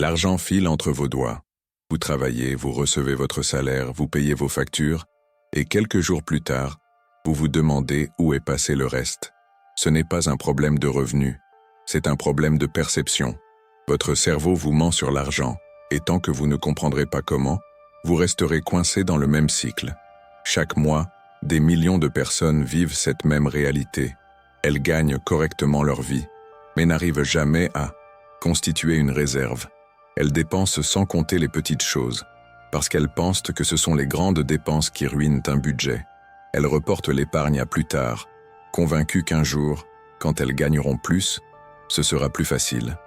L'argent file entre vos doigts. Vous travaillez, vous recevez votre salaire, vous payez vos factures, et quelques jours plus tard, vous vous demandez où est passé le reste. Ce n'est pas un problème de revenus, c'est un problème de perception. Votre cerveau vous ment sur l'argent, et tant que vous ne comprendrez pas comment, vous resterez coincé dans le même cycle. Chaque mois, des millions de personnes vivent cette même réalité. Elles gagnent correctement leur vie, mais n'arrivent jamais à constituer une réserve. Elles dépensent sans compter les petites choses, parce qu'elles pensent que ce sont les grandes dépenses qui ruinent un budget. Elles reportent l'épargne à plus tard, convaincues qu'un jour, quand elles gagneront plus, ce sera plus facile.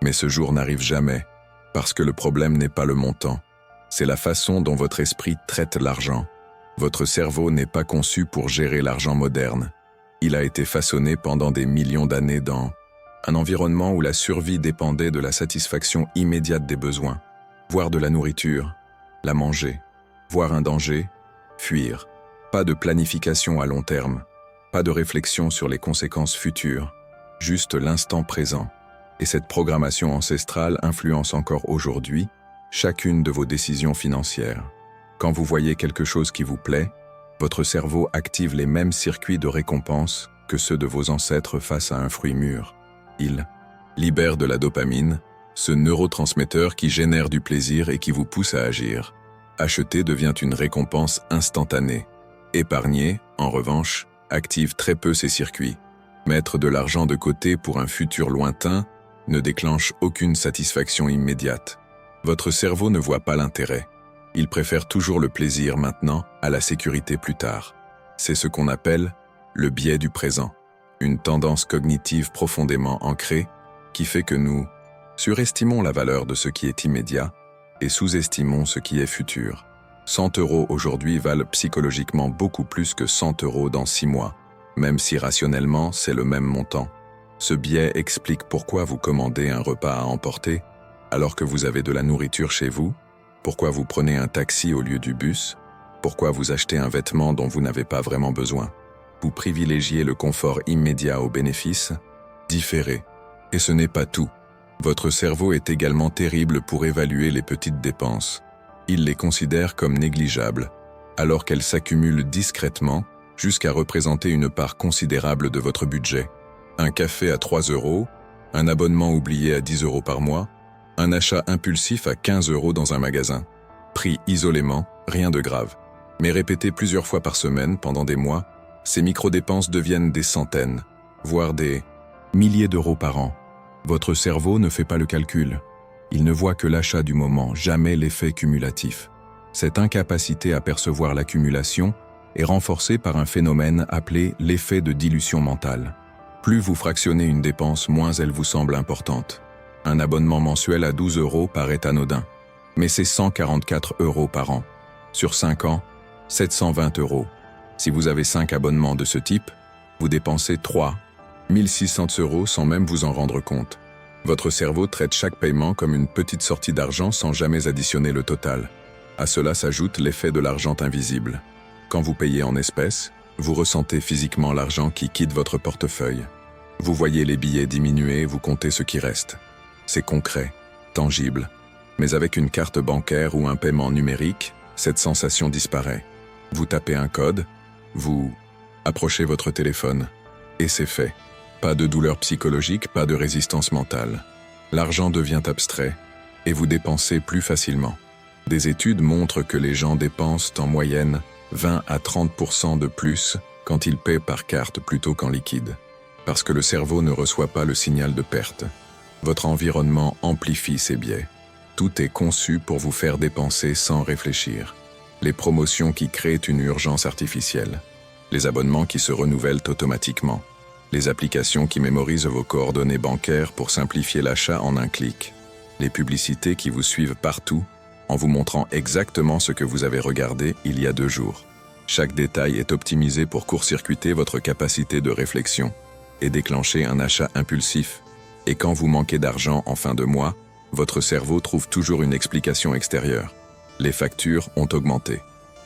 Mais ce jour n'arrive jamais, parce que le problème n'est pas le montant, c'est la façon dont votre esprit traite l'argent. Votre cerveau n'est pas conçu pour gérer l'argent moderne. Il a été façonné pendant des millions d'années dans un environnement où la survie dépendait de la satisfaction immédiate des besoins. Voir de la nourriture, la manger, voir un danger, fuir. Pas de planification à long terme, pas de réflexion sur les conséquences futures, juste l'instant présent. Et cette programmation ancestrale influence encore aujourd'hui chacune de vos décisions financières. Quand vous voyez quelque chose qui vous plaît, votre cerveau active les mêmes circuits de récompense que ceux de vos ancêtres face à un fruit mûr. Il libère de la dopamine, ce neurotransmetteur qui génère du plaisir et qui vous pousse à agir. Acheter devient une récompense instantanée. Épargner, en revanche, active très peu ces circuits. Mettre de l'argent de côté pour un futur lointain ne déclenche aucune satisfaction immédiate. Votre cerveau ne voit pas l'intérêt. Il préfère toujours le plaisir maintenant à la sécurité plus tard. C'est ce qu'on appelle le biais du présent, une tendance cognitive profondément ancrée qui fait que nous surestimons la valeur de ce qui est immédiat et sous-estimons ce qui est futur. 100 € aujourd'hui valent psychologiquement beaucoup plus que 100 € dans 6 mois, même si rationnellement c'est le même montant. Ce biais explique pourquoi vous commandez un repas à emporter alors que vous avez de la nourriture chez vous, pourquoi vous prenez un taxi au lieu du bus, pourquoi vous achetez un vêtement dont vous n'avez pas vraiment besoin. Vous privilégiez le confort immédiat aux bénéfices, différés. Et ce n'est pas tout. Votre cerveau est également terrible pour évaluer les petites dépenses. Il les considère comme négligeables, alors qu'elles s'accumulent discrètement jusqu'à représenter une part considérable de votre budget. Un café à 3 €, un abonnement oublié à 10 € par mois, un achat impulsif à 15 € dans un magasin. Pris isolément, rien de grave. Mais répété plusieurs fois par semaine pendant des mois, ces micro-dépenses deviennent des centaines, voire des milliers d'euros par an. Votre cerveau ne fait pas le calcul. Il ne voit que l'achat du moment, jamais l'effet cumulatif. Cette incapacité à percevoir l'accumulation est renforcée par un phénomène appelé l'effet de dilution mentale. Plus vous fractionnez une dépense, moins elle vous semble importante. Un abonnement mensuel à 12 € paraît anodin, mais c'est 144 € par an. Sur 5 ans, 720 €. Si vous avez 5 abonnements de ce type, vous dépensez 600 € sans même vous en rendre compte. Votre cerveau traite chaque paiement comme une petite sortie d'argent sans jamais additionner le total. À cela s'ajoute l'effet de l'argent invisible. Quand vous payez en espèces, vous ressentez physiquement l'argent qui quitte votre portefeuille. Vous voyez les billets diminuer, vous comptez ce qui reste. C'est concret, tangible. Mais avec une carte bancaire ou un paiement numérique, cette sensation disparaît. Vous tapez un code, vous approchez votre téléphone, et c'est fait. Pas de douleur psychologique, pas de résistance mentale. L'argent devient abstrait, et vous dépensez plus facilement. Des études montrent que les gens dépensent en moyenne 20 à 30% de plus quand ils paient par carte plutôt qu'en liquide, parce que le cerveau ne reçoit pas le signal de perte. Votre environnement amplifie ces biais. Tout est conçu pour vous faire dépenser sans réfléchir. Les promotions qui créent une urgence artificielle. Les abonnements qui se renouvellent automatiquement. Les applications qui mémorisent vos coordonnées bancaires pour simplifier l'achat en un clic. Les publicités qui vous suivent partout en vous montrant exactement ce que vous avez regardé il y a 2 jours. Chaque détail est optimisé pour court-circuiter votre capacité de réflexion et déclencher un achat impulsif. Et quand vous manquez d'argent en fin de mois, votre cerveau trouve toujours une explication extérieure. Les factures ont augmenté.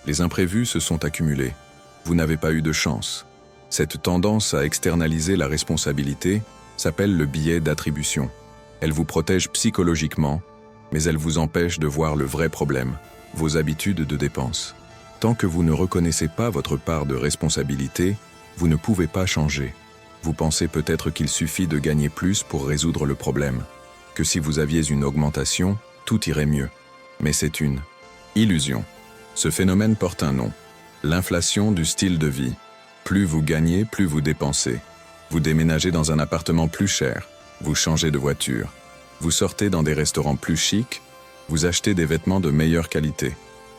Les imprévus se sont accumulés. Vous n'avez pas eu de chance. Cette tendance à externaliser la responsabilité s'appelle le biais d'attribution. Elle vous protège psychologiquement, mais elles vous empêchent de voir le vrai problème, vos habitudes de dépenses. Tant que vous ne reconnaissez pas votre part de responsabilité, vous ne pouvez pas changer. Vous pensez peut-être qu'il suffit de gagner plus pour résoudre le problème, que si vous aviez une augmentation, tout irait mieux. Mais c'est une illusion. Ce phénomène porte un nom, l'inflation du style de vie. Plus vous gagnez, plus vous dépensez. Vous déménagez dans un appartement plus cher, vous changez de voiture, vous sortez dans des restaurants plus chics, vous achetez des vêtements de meilleure qualité.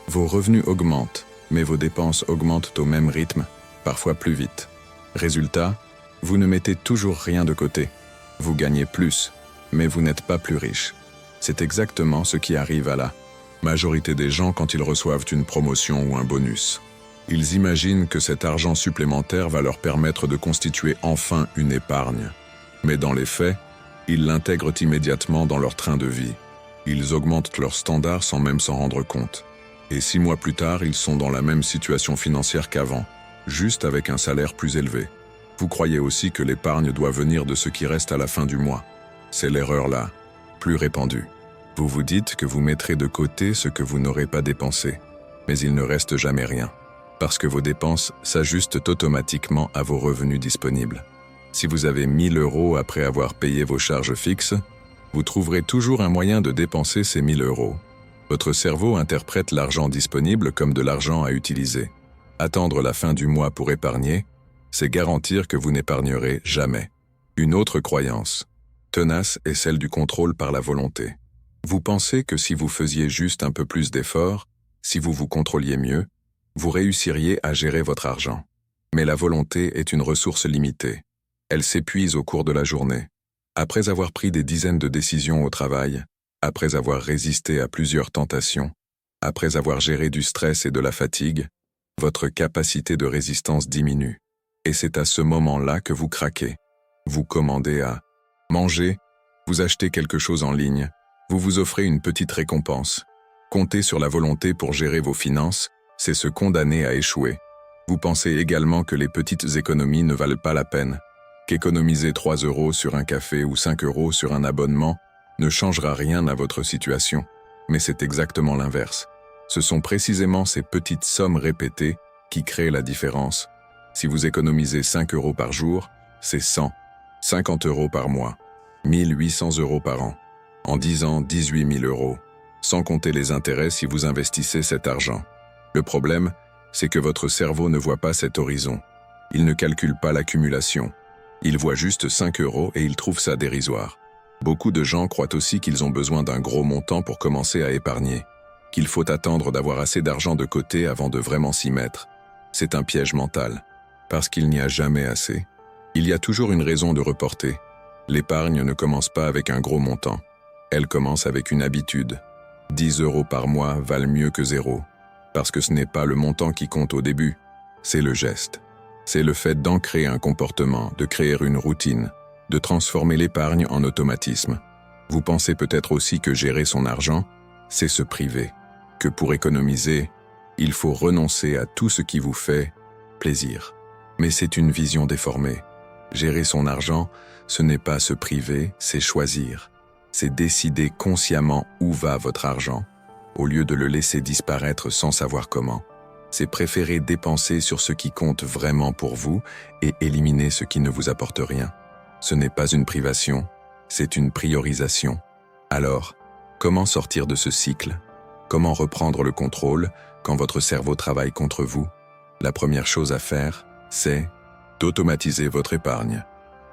Vos revenus augmentent, mais vos dépenses augmentent au même rythme, parfois plus vite. Résultat, vous ne mettez toujours rien de côté. Vous gagnez plus, mais vous n'êtes pas plus riche. C'est exactement ce qui arrive à la majorité des gens quand ils reçoivent une promotion ou un bonus. Ils imaginent que cet argent supplémentaire va leur permettre de constituer enfin une épargne. Mais dans les faits, ils l'intègrent immédiatement dans leur train de vie. Ils augmentent leurs standards sans même s'en rendre compte. Et 6 mois plus tard, ils sont dans la même situation financière qu'avant, juste avec un salaire plus élevé. Vous croyez aussi que l'épargne doit venir de ce qui reste à la fin du mois. C'est l'erreur là, plus répandue. Vous vous dites que vous mettrez de côté ce que vous n'aurez pas dépensé, mais il ne reste jamais rien, parce que vos dépenses s'ajustent automatiquement à vos revenus disponibles. Si vous avez 1 000 € après avoir payé vos charges fixes, vous trouverez toujours un moyen de dépenser ces 1 000 €. Votre cerveau interprète l'argent disponible comme de l'argent à utiliser. Attendre la fin du mois pour épargner, c'est garantir que vous n'épargnerez jamais. Une autre croyance, tenace, est celle du contrôle par la volonté. Vous pensez que si vous faisiez juste un peu plus d'efforts, si vous vous contrôliez mieux, vous réussiriez à gérer votre argent. Mais la volonté est une ressource limitée. Elle s'épuise au cours de la journée. Après avoir pris des dizaines de décisions au travail, après avoir résisté à plusieurs tentations, après avoir géré du stress et de la fatigue, votre capacité de résistance diminue. Et c'est à ce moment-là que vous craquez. Vous commandez à manger, vous achetez quelque chose en ligne, vous vous offrez une petite récompense. Compter sur la volonté pour gérer vos finances, c'est se condamner à échouer. Vous pensez également que les petites économies ne valent pas la peine, qu'économiser 3 € sur un café ou 5 € sur un abonnement ne changera rien à votre situation. Mais c'est exactement l'inverse. Ce sont précisément ces petites sommes répétées qui créent la différence. Si vous économisez 5 € par jour, c'est 50 € par mois, 1 800 € par an. En 10 ans, 18 000 €, sans compter les intérêts si vous investissez cet argent. Le problème, c'est que votre cerveau ne voit pas cet horizon. Il ne calcule pas l'accumulation. Il voit juste 5 € et il trouve ça dérisoire. Beaucoup de gens croient aussi qu'ils ont besoin d'un gros montant pour commencer à épargner, qu'il faut attendre d'avoir assez d'argent de côté avant de vraiment s'y mettre. C'est un piège mental, parce qu'il n'y a jamais assez. Il y a toujours une raison de reporter. L'épargne ne commence pas avec un gros montant. Elle commence avec une habitude. 10 € par mois valent mieux que 0, parce que ce n'est pas le montant qui compte au début, c'est le geste. C'est le fait d'ancrer un comportement, de créer une routine, de transformer l'épargne en automatisme. Vous pensez peut-être aussi que gérer son argent, c'est se priver, que pour économiser, il faut renoncer à tout ce qui vous fait plaisir. Mais c'est une vision déformée. Gérer son argent, ce n'est pas se priver, c'est choisir. C'est décider consciemment où va votre argent, au lieu de le laisser disparaître sans savoir comment. C'est préférer dépenser sur ce qui compte vraiment pour vous et éliminer ce qui ne vous apporte rien. Ce n'est pas une privation, c'est une priorisation. Alors, comment sortir de ce cycle? Comment reprendre le contrôle quand votre cerveau travaille contre vous? La première chose à faire, c'est d'automatiser votre épargne.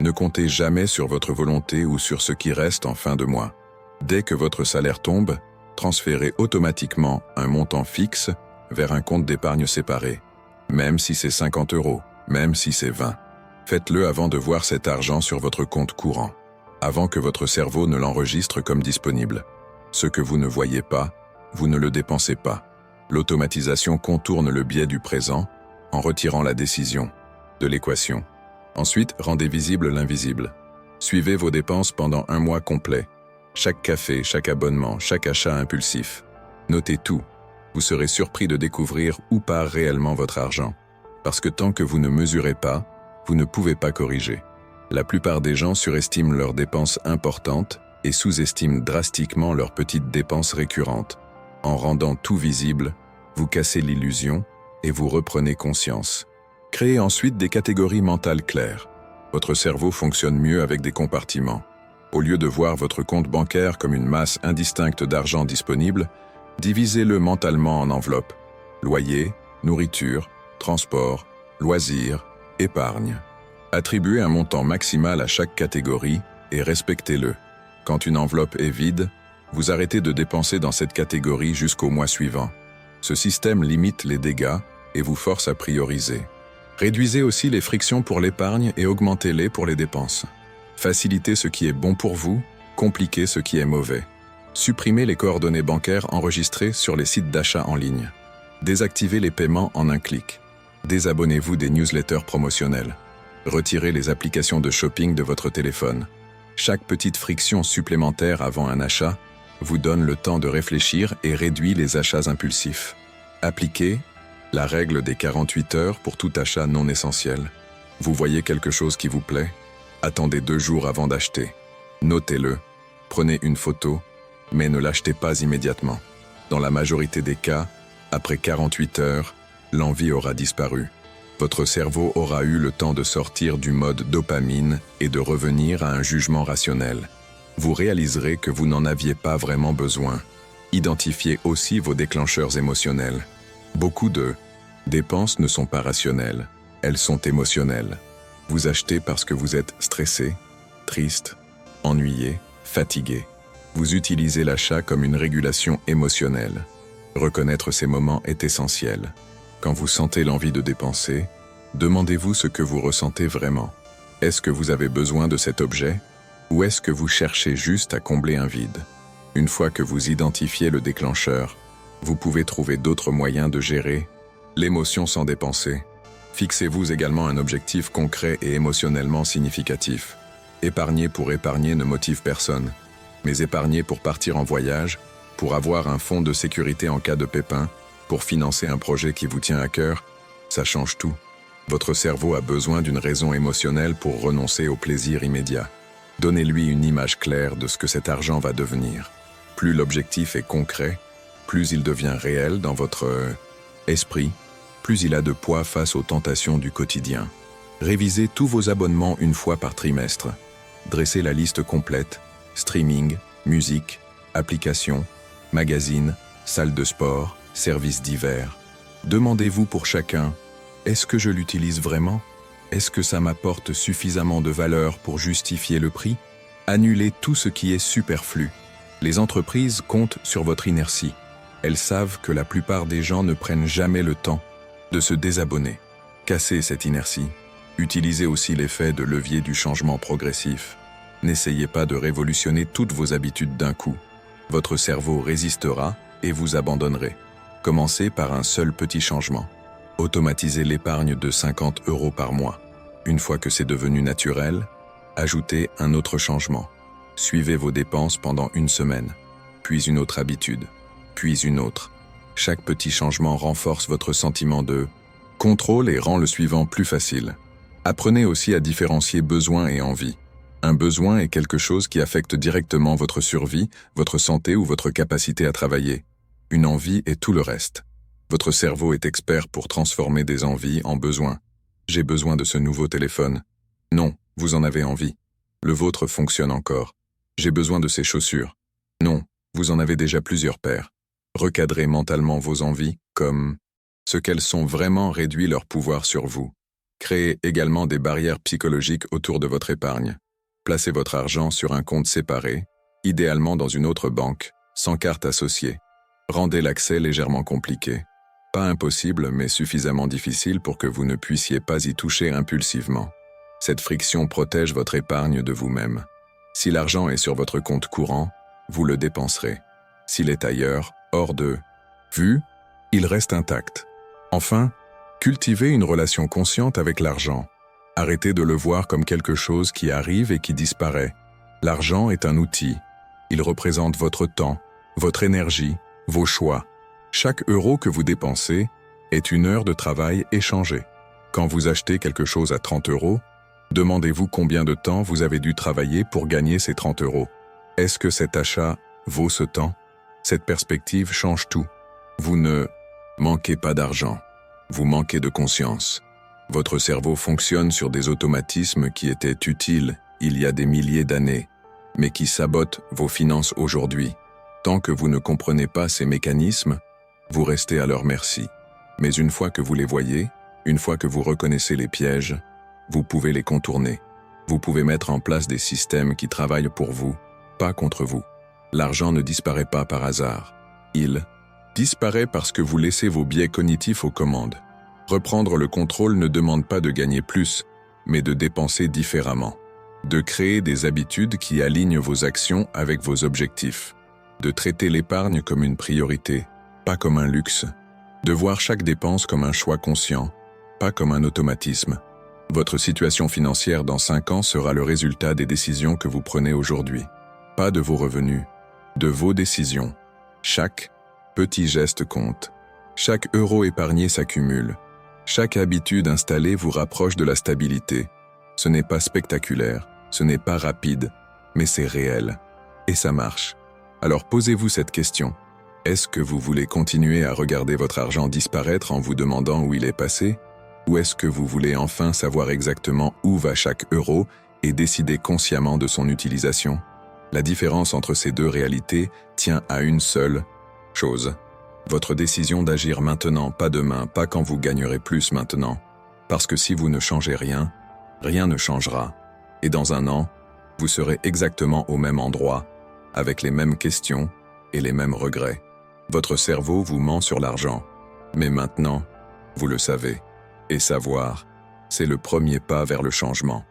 Ne comptez jamais sur votre volonté ou sur ce qui reste en fin de mois. Dès que votre salaire tombe, transférez automatiquement un montant fixe vers un compte d'épargne séparé. Même si c'est 50 €, même si c'est 20. Faites-le avant de voir cet argent sur votre compte courant, avant que votre cerveau ne l'enregistre comme disponible. Ce que vous ne voyez pas, vous ne le dépensez pas. L'automatisation contourne le biais du présent en retirant la décision de l'équation. Ensuite, rendez visible l'invisible. Suivez vos dépenses pendant un mois complet. Chaque café, chaque abonnement, chaque achat impulsif. Notez tout. Vous serez surpris de découvrir où part réellement votre argent. Parce que tant que vous ne mesurez pas, vous ne pouvez pas corriger. La plupart des gens surestiment leurs dépenses importantes et sous-estiment drastiquement leurs petites dépenses récurrentes. En rendant tout visible, vous cassez l'illusion et vous reprenez conscience. Créez ensuite des catégories mentales claires. Votre cerveau fonctionne mieux avec des compartiments. Au lieu de voir votre compte bancaire comme une masse indistincte d'argent disponible, divisez-le mentalement en enveloppes. Loyer, nourriture, transport, loisirs, épargne. Attribuez un montant maximal à chaque catégorie et respectez-le. Quand une enveloppe est vide, vous arrêtez de dépenser dans cette catégorie jusqu'au mois suivant. Ce système limite les dégâts et vous force à prioriser. Réduisez aussi les frictions pour l'épargne et augmentez-les pour les dépenses. Facilitez ce qui est bon pour vous, compliquez ce qui est mauvais. Supprimez les coordonnées bancaires enregistrées sur les sites d'achat en ligne. Désactivez les paiements en un clic. Désabonnez-vous des newsletters promotionnels. Retirez les applications de shopping de votre téléphone. Chaque petite friction supplémentaire avant un achat vous donne le temps de réfléchir et réduit les achats impulsifs. Appliquez la règle des 48 heures pour tout achat non essentiel. Vous voyez quelque chose qui vous plaît? Attendez 2 jours avant d'acheter. Notez-le. Prenez une photo, mais ne l'achetez pas immédiatement. Dans la majorité des cas, après 48 heures, l'envie aura disparu. Votre cerveau aura eu le temps de sortir du mode dopamine et de revenir à un jugement rationnel. Vous réaliserez que vous n'en aviez pas vraiment besoin. Identifiez aussi vos déclencheurs émotionnels. Beaucoup de dépenses ne sont pas rationnelles, elles sont émotionnelles. Vous achetez parce que vous êtes stressé, triste, ennuyé, fatigué. Vous utilisez l'achat comme une régulation émotionnelle. Reconnaître ces moments est essentiel. Quand vous sentez l'envie de dépenser, demandez-vous ce que vous ressentez vraiment. Est-ce que vous avez besoin de cet objet ou est-ce que vous cherchez juste à combler un vide? Une fois que vous identifiez le déclencheur, vous pouvez trouver d'autres moyens de gérer l'émotion sans dépenser. Fixez-vous également un objectif concret et émotionnellement significatif. Épargner pour épargner ne motive personne, mais épargner pour partir en voyage, pour avoir un fonds de sécurité en cas de pépin, pour financer un projet qui vous tient à cœur, ça change tout. Votre cerveau a besoin d'une raison émotionnelle pour renoncer au plaisir immédiat. Donnez-lui une image claire de ce que cet argent va devenir. Plus l'objectif est concret, plus il devient réel dans votre esprit, plus il a de poids face aux tentations du quotidien. Révisez tous vos abonnements une fois par trimestre. Dressez la liste complète, streaming, musique, applications, magazines, salles de sport, services divers. Demandez-vous pour chacun, est-ce que je l'utilise vraiment? Est-ce que ça m'apporte suffisamment de valeur pour justifier le prix? Annulez tout ce qui est superflu. Les entreprises comptent sur votre inertie. Elles savent que la plupart des gens ne prennent jamais le temps de se désabonner. Cassez cette inertie. Utilisez aussi l'effet de levier du changement progressif. N'essayez pas de révolutionner toutes vos habitudes d'un coup. Votre cerveau résistera et vous abandonnerez. Commencez par un seul petit changement. Automatisez l'épargne de 50 € par mois. Une fois que c'est devenu naturel, ajoutez un autre changement. Suivez vos dépenses pendant une semaine, puis une autre habitude, puis une autre. Chaque petit changement renforce votre sentiment de contrôle et rend le suivant plus facile. Apprenez aussi à différencier besoin et envie. Un besoin est quelque chose qui affecte directement votre survie, votre santé ou votre capacité à travailler. Une envie est tout le reste. Votre cerveau est expert pour transformer des envies en besoins. J'ai besoin de ce nouveau téléphone. Non, vous en avez envie. Le vôtre fonctionne encore. J'ai besoin de ces chaussures. Non, vous en avez déjà plusieurs paires. Recadrez mentalement vos envies comme ce qu'elles sont vraiment réduit leur pouvoir sur vous. Créez également des barrières psychologiques autour de votre épargne. Placez votre argent sur un compte séparé, idéalement dans une autre banque, sans carte associée. Rendez l'accès légèrement compliqué. Pas impossible, mais suffisamment difficile pour que vous ne puissiez pas y toucher impulsivement. Cette friction protège votre épargne de vous-même. Si l'argent est sur votre compte courant, vous le dépenserez. S'il est ailleurs, hors de vue, il reste intact. Enfin, cultivez une relation consciente avec l'argent. Arrêtez de le voir comme quelque chose qui arrive et qui disparaît. L'argent est un outil. Il représente votre temps, votre énergie, vos choix. Chaque euro que vous dépensez est une heure de travail échangée. Quand vous achetez quelque chose à 30 €, demandez-vous combien de temps vous avez dû travailler pour gagner ces 30 €. Est-ce que cet achat vaut ce temps? Cette perspective change tout. Vous ne manquez pas d'argent, vous manquez de conscience. Votre cerveau fonctionne sur des automatismes qui étaient utiles il y a des milliers d'années, mais qui sabotent vos finances aujourd'hui. Tant que vous ne comprenez pas ces mécanismes, vous restez à leur merci. Mais une fois que vous les voyez, une fois que vous reconnaissez les pièges, vous pouvez les contourner. Vous pouvez mettre en place des systèmes qui travaillent pour vous, pas contre vous. L'argent ne disparaît pas par hasard. Il disparaît parce que vous laissez vos biais cognitifs aux commandes. Reprendre le contrôle ne demande pas de gagner plus, mais de dépenser différemment. De créer des habitudes qui alignent vos actions avec vos objectifs. De traiter l'épargne comme une priorité, pas comme un luxe. De voir chaque dépense comme un choix conscient, pas comme un automatisme. Votre situation financière dans 5 ans sera le résultat des décisions que vous prenez aujourd'hui. Pas de vos revenus, de vos décisions. Chaque petit geste compte. Chaque euro épargné s'accumule. Chaque habitude installée vous rapproche de la stabilité. Ce n'est pas spectaculaire, ce n'est pas rapide, mais c'est réel. Et ça marche. Alors posez-vous cette question. Est-ce que vous voulez continuer à regarder votre argent disparaître en vous demandant où il est passé? Ou est-ce que vous voulez enfin savoir exactement où va chaque euro et décider consciemment de son utilisation? La différence entre ces deux réalités tient à une seule chose. Votre décision d'agir maintenant, pas demain, pas quand vous gagnerez plus maintenant. Parce que si vous ne changez rien, rien ne changera. Et dans 1 an, vous serez exactement au même endroit, avec les mêmes questions et les mêmes regrets. Votre cerveau vous ment sur l'argent. Mais maintenant, vous le savez. Et savoir, c'est le premier pas vers le changement.